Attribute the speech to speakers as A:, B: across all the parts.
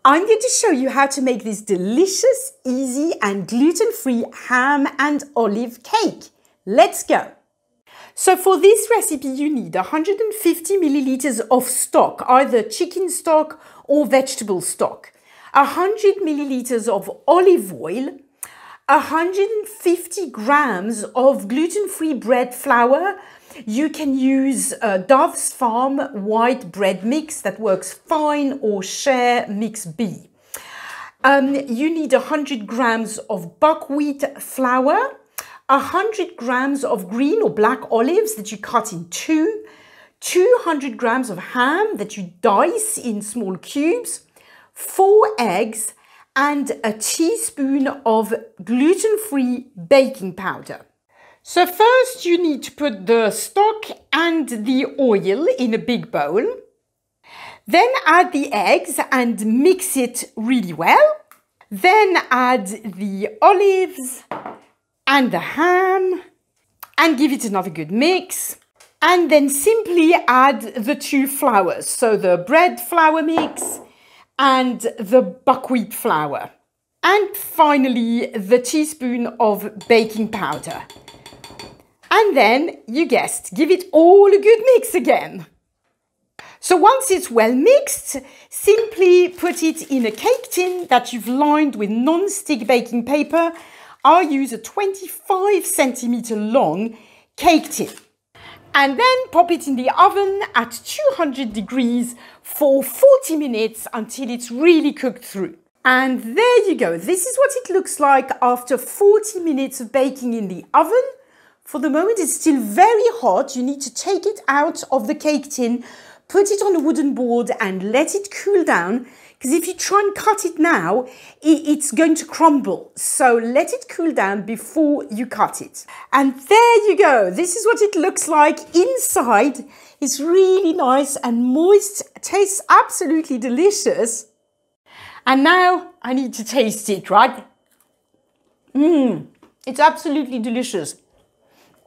A: I'm going to show you how to make this delicious, easy and gluten-free ham and olive cake. Let's go. So for this recipe you need 150 milliliters of stock, either chicken stock or vegetable stock, 100 milliliters of olive oil, 150 grams of gluten-free bread flour. You can use Dove's Farm white bread mix that works fine, or Schaer mix B. You need 100 grams of buckwheat flour, 100 grams of green or black olives that you cut in two, 200 grams of ham that you dice in small cubes, 4 eggs, and a teaspoon of gluten-free baking powder. So first you need to put the stock and the oil in a big bowl. Then add the eggs and mix it really well. Then add the olives and the ham and give it another good mix. And then simply add the 2 flours, so the bread flour mix and the buckwheat flour. And finally the teaspoon of baking powder. And then, you guessed, give it all a good mix again. So once it's well mixed, simply put it in a cake tin that you've lined with non-stick baking paper. I use a 25 centimeter long cake tin. And then pop it in the oven at 200 degrees for 40 minutes until it's really cooked through. And there you go. This is what it looks like after 40 minutes of baking in the oven. For the moment, it's still very hot. You need to take it out of the cake tin, put it on a wooden board and let it cool down. Because if you try and cut it now, it's going to crumble. So let it cool down before you cut it. And there you go. This is what it looks like inside. It's really nice and moist. It tastes absolutely delicious. And now I need to taste it, right? It's absolutely delicious.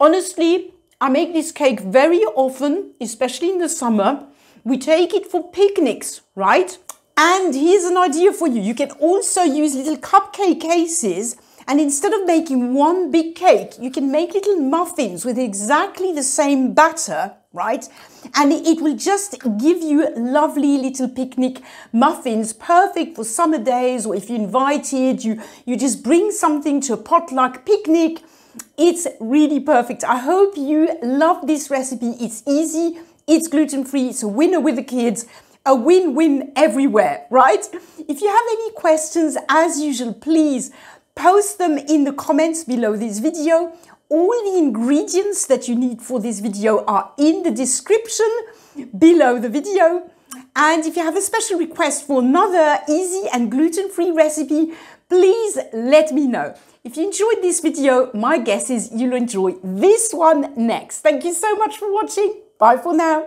A: Honestly, I make this cake very often, especially in the summer. We take it for picnics, right? And here's an idea for you. You can also use little cupcake cases, and instead of making one big cake, you can make little muffins with exactly the same batter, right? And it will just give you lovely little picnic muffins, perfect for summer days, or if you're invited, you just bring something to a potluck picnic. It's really perfect. I hope you love this recipe. It's easy, it's gluten-free, it's a winner with the kids, a win-win everywhere, right? If you have any questions, as usual, please post them in the comments below this video. All the ingredients that you need for this video are in the description below the video. And if you have a special request for another easy and gluten-free recipe, please let me know. If you enjoyed this video, my guess is you'll enjoy this one next. Thank you so much for watching. Bye for now.